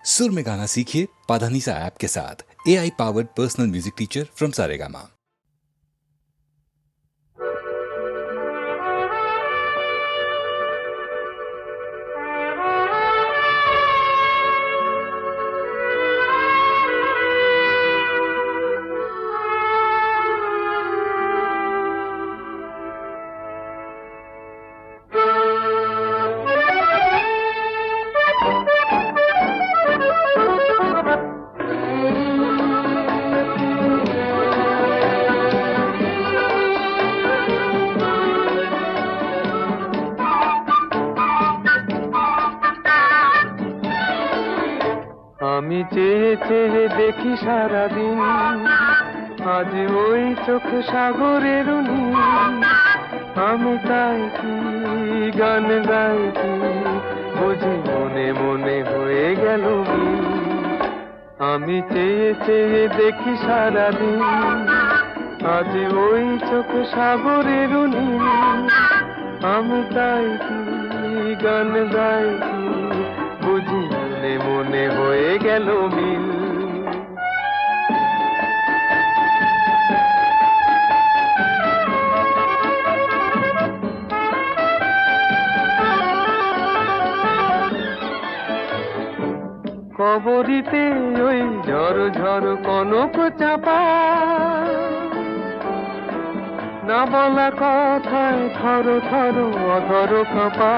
सुर में गाना सीखिए पाधानीसा ऐप के साथ। AI powered personal music teacher from Saregama. আমি চেয়ে চেয়ে দেখি সারাদিন, আজ ওই চোখ সাগরের নীল। আমি তাই কি গান গাই কি বুঝি মনে মনে হয়ে গেল মিল। আমি চেয়ে চেয়ে দেখি সারাদিন, আজ ওই চোখ সাগরের নীল। আমি তাই কি গান গাই কি বুঝি মনে মনে হয়ে গেল মিল। কবরিতে ওই ঝড় ঝড় কনক চাপা, না বলা কথায় থর থর অধর কাঁপা।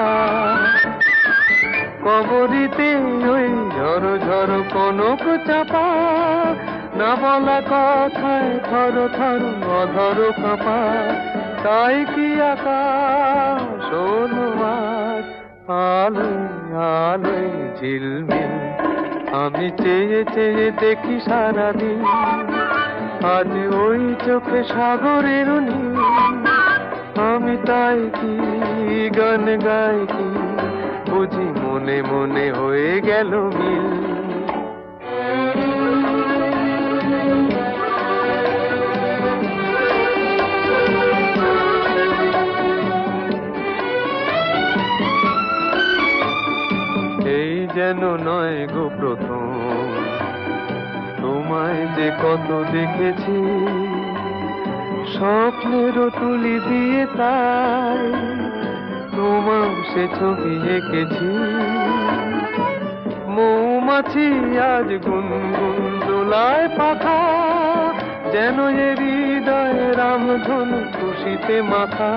কবরিতে ওই ঝড় ঝড় কনক চাপা, না বলা কথায় থর থর অধর কাঁপা। তাই কি আকাশ হলো আজ আলোয় আলোয় ঝিলমিল। আমি চেয়ে চেয়ে দেখি সারাদিন, আজ ওই চোখে সাগরের নীল। আমি তাই কি গান গাই কি বুঝি মনে মনে হয়ে গেল মিল। এই যেন নয় গো প্রথম, তোমায় যে কত দেখেছি স্বপ্নেরও তুলি দিয়ে, তাই তোমার সে ছবি এঁকেছি। মৌমাছি আজ গুনগুন দোলায় পাখা, যেন এ হৃদয় রামধনু খুশিতে মাখা।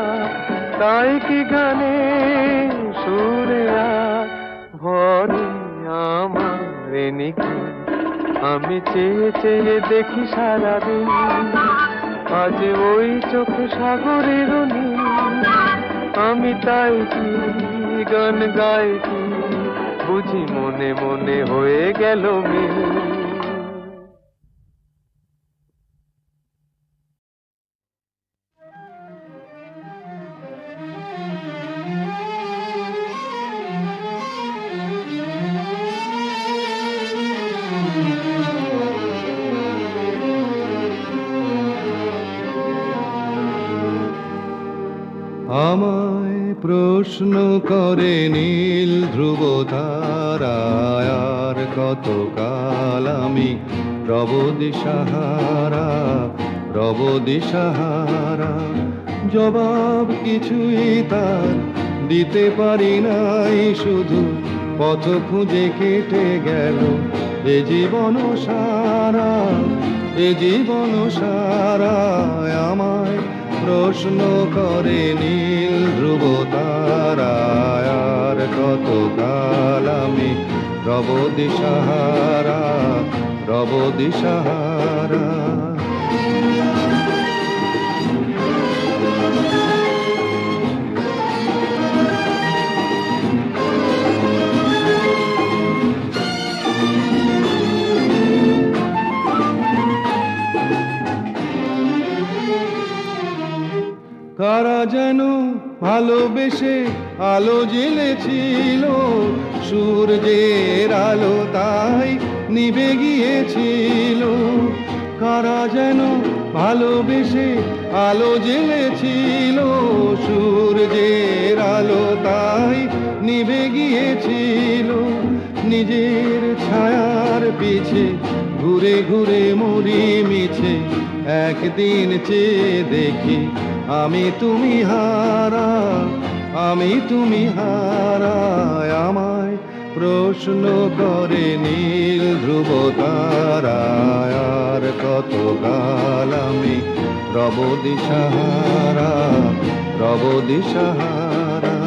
তাই কি গানে সুরে আজ ভরে আমার নিকি। আমি চেয়ে চেয়ে দেখি সারাদিন, আজ ওই চোখ সাগরের নীল। আমি তাই কি গান গাই কি বুঝি মনে মনে হয়ে গেল মিল। আমায় প্রশ্ন করে নীল ধ্রুব তারায়, আর কত কাল আমি রব দিশাহারা রব দিশাহারা। জবাব কিছুই তার দিতে পারি নাই, শুধু পথ খুঁজে কেটে গেল এ জীবন সারা এ জীবন সারা। আমায় প্রশ্ন করে নীল ধ্রুব তারায়, আর কত কাল আমি রব দিশাহারা রব দিশাহারা। কারা যেন ভালোবেসে আলো জ্বেলেছিল, সূর্যের আলো তাই নিভে গিয়েছিল। কারা যেন ভালোবেসে আলো জ্বেলেছিল, সূর্যের আলো তাই নিভে গিয়েছিল। নিজের ছায়ার পিছে ঘুরে ঘুরে মরি মিছে। একদিন চেয়ে দেখি আমি তুমি হারা, আমি তুমি হারা। আমায় প্রশ্ন করে নীল ধ্রুব তারা, আর কত কাল আমি রব দিশাহারা, রব দিশাহারা।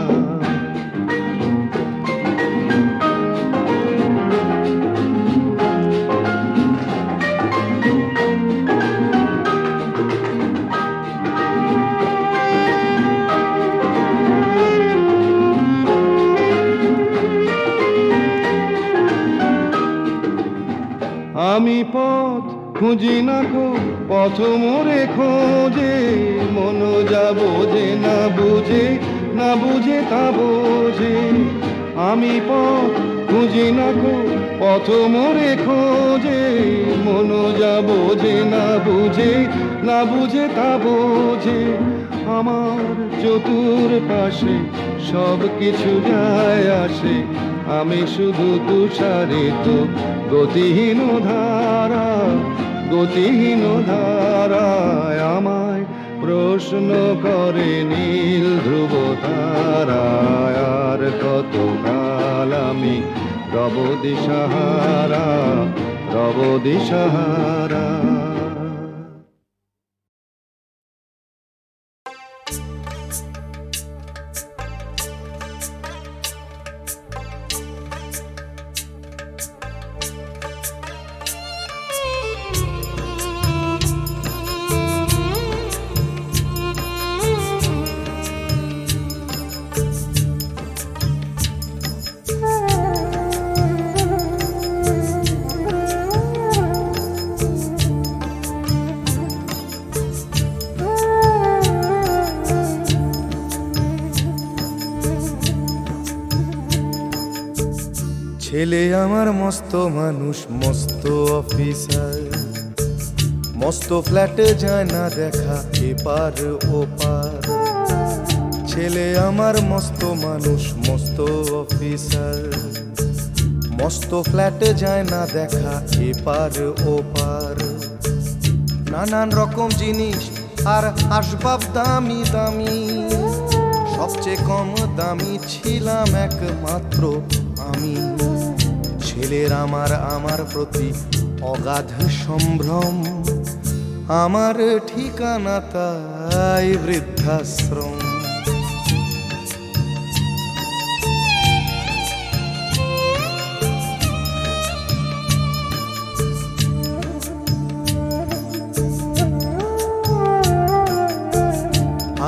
আমি পথ খুঁজি না গো, পথ মোরে খোঁজে। মন যা বোঝে না বুঝে, না বুঝে তা বোঝে। আমি পথ খুঁজি না গো, পথ মোরে খোঁজে। মন যা বোঝে না বুঝে, না বুঝে তা বোঝে। আমার চতুর পাশে সব কিছু যায় আসে, আমি শুধু তুষারিত গতিহীন ধারা, গতিহীন ধারায়। আমায় প্রশ্ন করে নীল ধ্রুব তারা, আর কত কাল আমি রব দিশাহারা, রব দিশাহারা। ছেলে আমার মস্ত মানুষ, মস্ত অফিসার, মস্ত ফ্ল্যাটে যায় না দেখা এপার ওপার। ছেলে আমার মস্ত মানুষ, মস্ত অফিসার, মস্ত ফ্ল্যাটে যায় না দেখা এপার ওপার। নানান রকম জিনিস আর আসবাব দামি দামি, সবচেয়ে কম দামি ছিলাম একমাত্র আমি। ছেলের আমার প্রতি অগাধ সম্ভ্রম, আমার ঠিকানা তাই বৃদ্ধাশ্রম।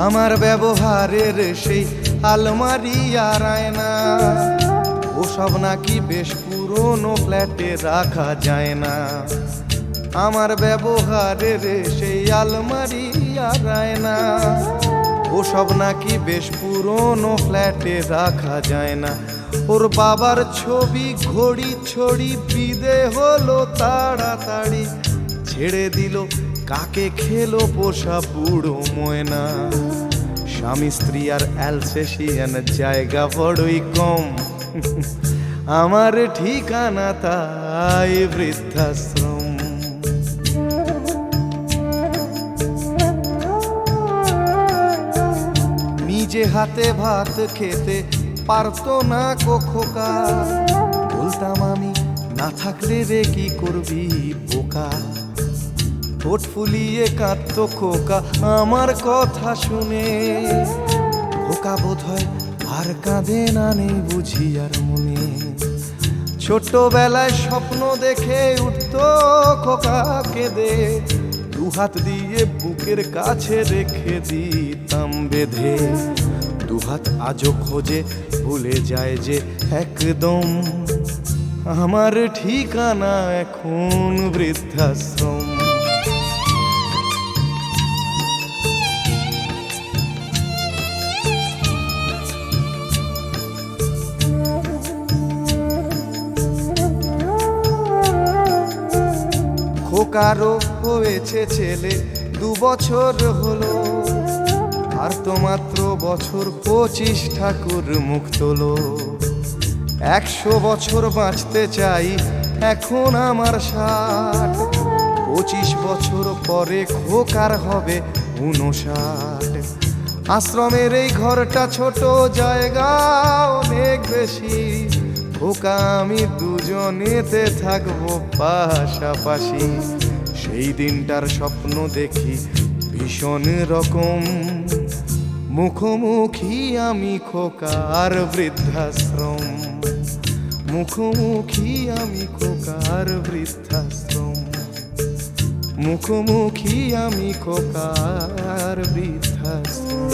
আমার ব্যবহারের সেই আলমারি আর আয়না, ওসব নাকি বেশ পুরনো ফ্ল্যাটে রাখা যায় না। আমার ব্যবহারের সেই আলমারি আর আয়না, ওসব নাকি বেশ পুরনো ফ্ল্যাটে রাখা যায় না। ওর বাবার ছবি ঘড়ি ছড়ি বিদে হলো তাড়াতাড়ি, ছেড়ে দিল কাকে খেলো পোষা বুড়ো ময়না। স্বামী স্ত্রী আর অ্যালসেশিয়ান জায়গা বড়ই কম, আমার ঠিকানা তাই বৃদ্ধাশ্রম। নিজে হাতে ভাত খেতে পারতো না খোকা, বলতাম আমি না থাকলে রে কি করবি বোকা। ঠোঁট ফুলিয়ে কাঁদতো খোকা আমার কথা শুনে, খোকা বোধহয় আর কাঁদে না, নেই বুঝি আর মনে। ছোটবেলায় স্বপ্ন দেখে উঠতো খোকা কেঁদে, দুহাত দিয়ে বুকের কাছে রেখে দিতাম বেঁধে। দুহাত আজও খোঁজে ভুলে যায় যে একদম, আমার ঠিকানা এখন বৃদ্ধাশ্রম। খোকারও হয়েছে ছেলে 2 বছর হলো, আর তো মাত্র বছর 25 ঠাকুর মুখ তোলো। 100 বছর বাঁচতে চাই, এখন আমার 60। 25 বছর পরে খোকার হবে 59। আশ্রমের এই ঘরটা ছোট, জায়গা অনেক বেশি। খোকা আমি দুজনেতে থাকবো পাশাপাশি। সেই দিনটার স্বপ্ন দেখি ভীষণ রকম, মুখোমুখি আমি খোকার বৃদ্ধাশ্রম। মুখোমুখি আমি খোকার বৃদ্ধাশ্রম। মুখোমুখি আমি খোকার বৃদ্ধাশ্রম।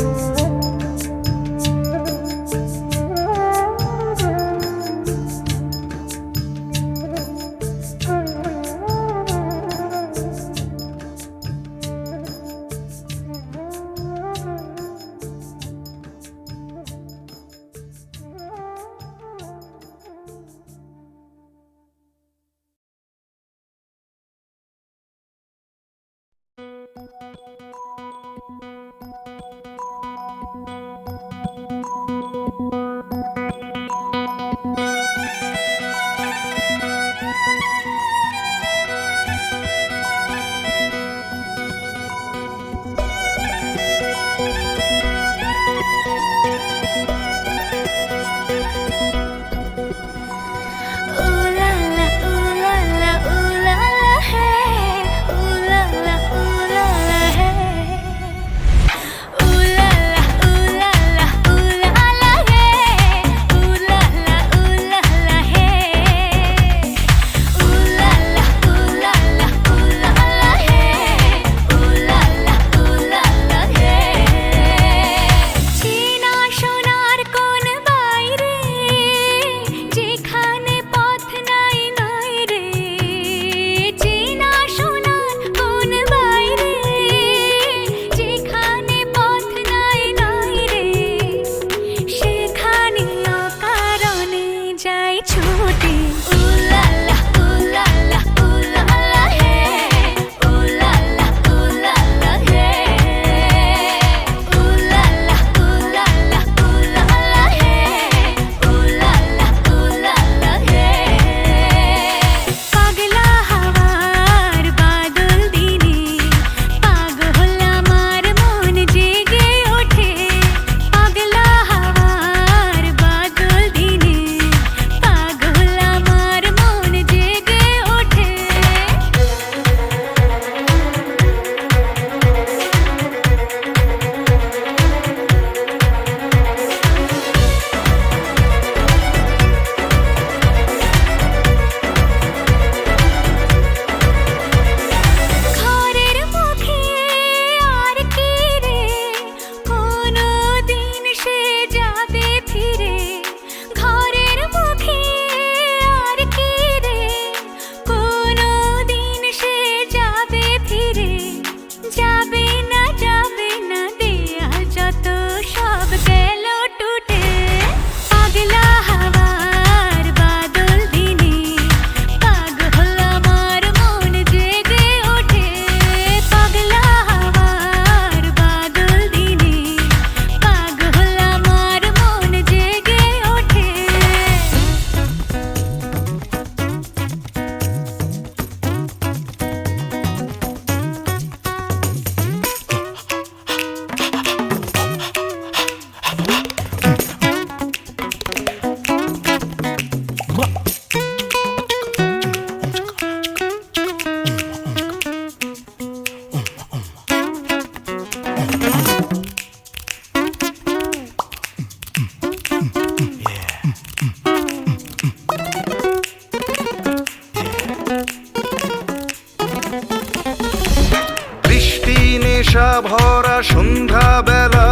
নেশা ভরা সন্ধ্যা বেলা,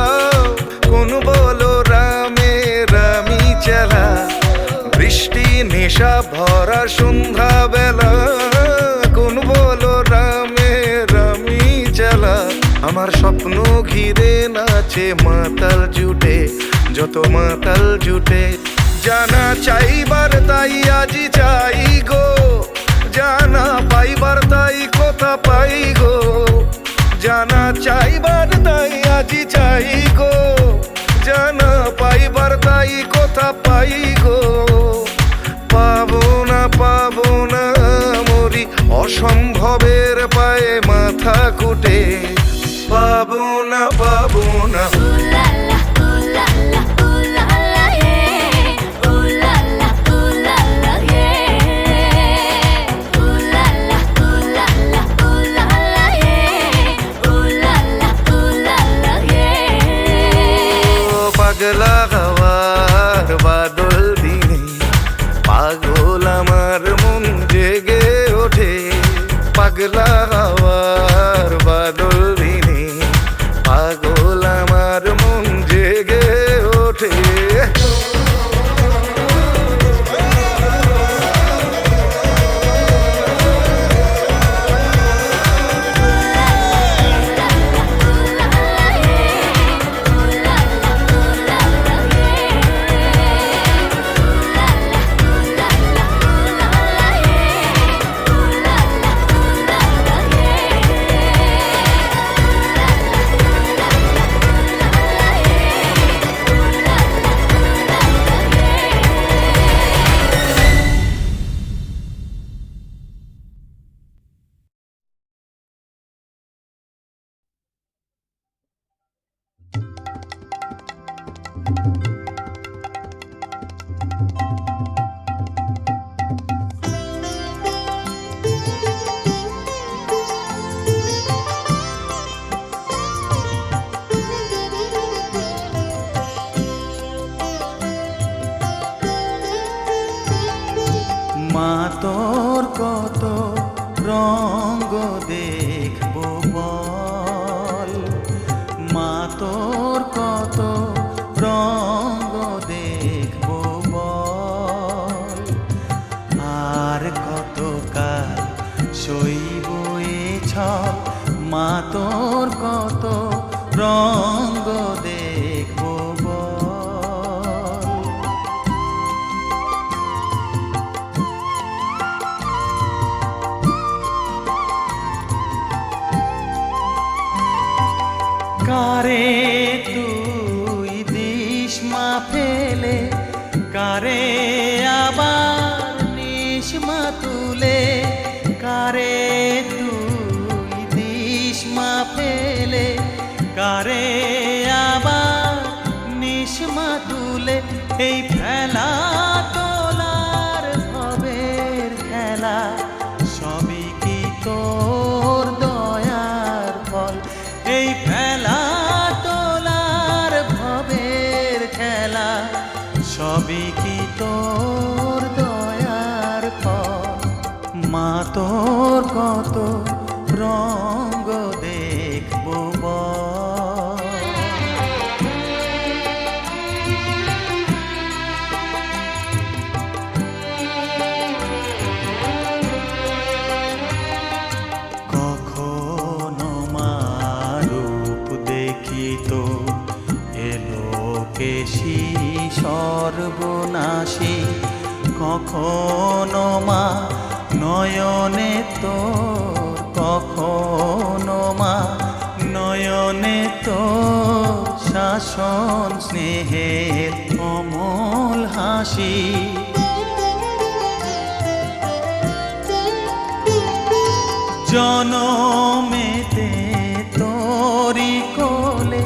কোন বলো রামে রামি চেলা। বৃষ্টি নেশা ভরা সন্ধ্যা বেলা, কোন বলো রামে রামি চেলা। আমার স্বপ্ন ঘিরে নাচে মাতাল জুটে, যত মাতাল জুটে। জানা চাইবার তাই আজি চাই গো, জানা পাইবার তাই কথা পাই গো। জানা চাইবার তাই আজি চাই গো, জানা পাইবার তাই কথা পাই গো। অসম্ভবের পায়ে মাথা কুটে পাবো না পাবো না পাগলা হওয়ার বাদল দিনে পাগল আমার মন জেগে ওঠে পাগলা হওয়ার বাদল দিনে পাগল আমার মন জেগে ওঠে মা তোর কত রঙ্গ দেখবো বল মা তোর কত রঙ্গ দেখবো বল আর কত কাল সইব এ ছল মা তোর কত রঙ্গ দেখবো বল কারে তুই দিস মা ফেলে কারে আবার নিস মা তুলে কারে তুই দিস মা ফেলে কারে আবার নিস মা তুলে এই ফেলা তোলার ভবের খেলা সবই কি তোর দয়ার ফল এই ফেলা তোলার ভবের খেলা সবই কি তোর দয়ার ফল মা তোর কত রঙ্গ দেখবো বল কখনো মা রূপ দেখিত এলো কেশি সর্বনাশী কখনো মা নয়নে তোর কখনো মা নয়নে তোর শাসন স্নেহের অমল হাসি জনমেতে তোরি কোলে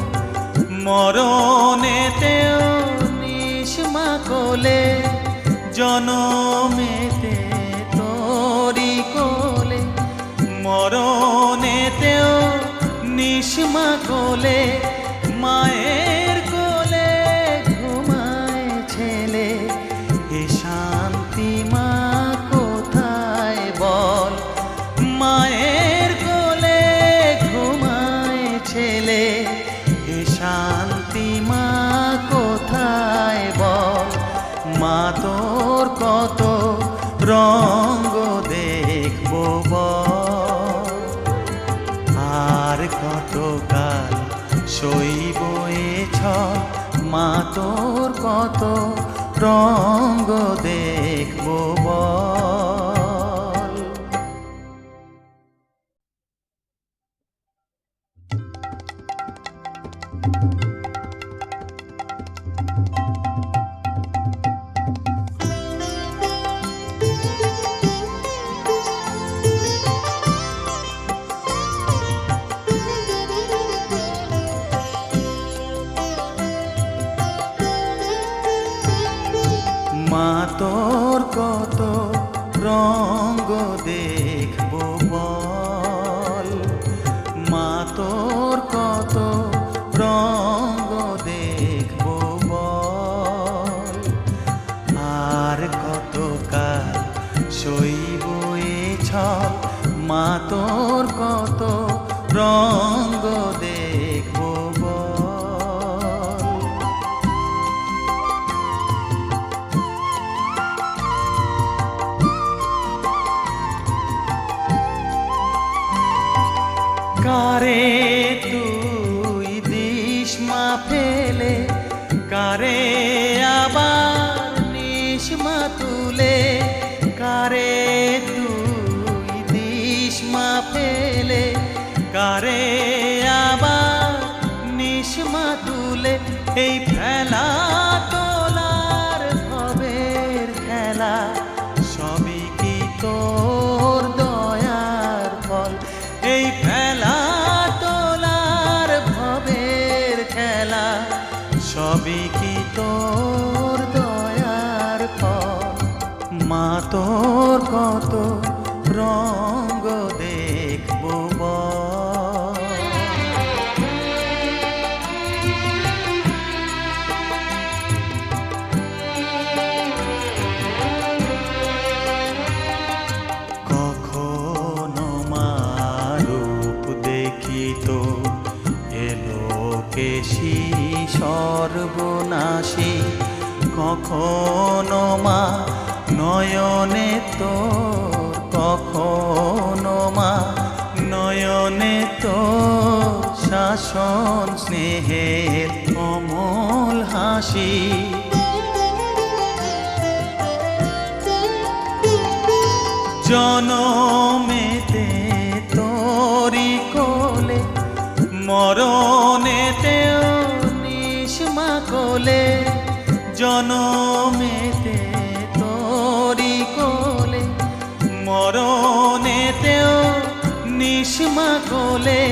মরণেতেও নিষ্মা কোলে জনমেতে তোরি কোলে মরণেতেও নিষ্মা কোলে মায়ের কোলে ঘুমায় ছেলে এ শান্তি মা কোথায় বল মায়ের কোলে ঘুমায় ছেলে এ শান্তি মা কোথায় বল মা তোর কত রঙ্গ দেখবো বল আর কত কাল সইব এ ছল মা তোর কত রঙ্গ দেখবো বল রঙ্গ দেখবো বল, মা তোর কত রঙ্গ দেখবো বল, আর কত কাল সইব এ ছল, মা তোর কত রঙ্গ দেখবো বল। কারে তুই দিস মা ফেলে, কারে আবার নিস মা তুলে, কারে তুই দিস মা ফেলে, কারে আবার নিস মা তুলে, এই ফেলা তোলার ভবের খেলা সবই কি তোর দয়ার ফল, এই ফেলা তোলার ভবের খেলা সবই কি তোর দয়ার ফল, মা তোর কত রঙ্গ দেখবো বল। কখনো মা রূপ দেখিত এলো কেশি সর্বনাশী, কখনো মা নয়নে তোর, কখনো মা নয়নে তোর শাসন স্নেহের অমল হাসি, জনমেতে তোরি কোলে, মরণেতেও নিস মা কোলে, জনমেতে তোরি কোলে, মরণেতেও নিস মা কোলে,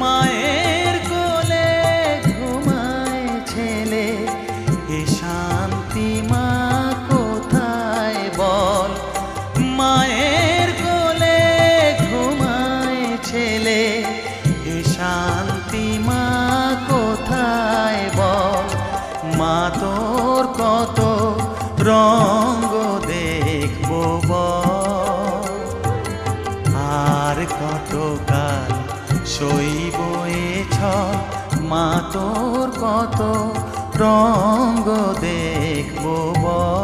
মায়ের কোলে ঘুমায় ছেলে, এ শান্তি মা কোথায় বল, মায়ের কোলে ঘুমায় ছেলে, এ শান্তি মা কোথায় বল, মা তোর কত রঙ্গ দেখবো বল, আর কত কাল সইব এ ছল, মা তোর কত রঙ্গ দেখবো বল।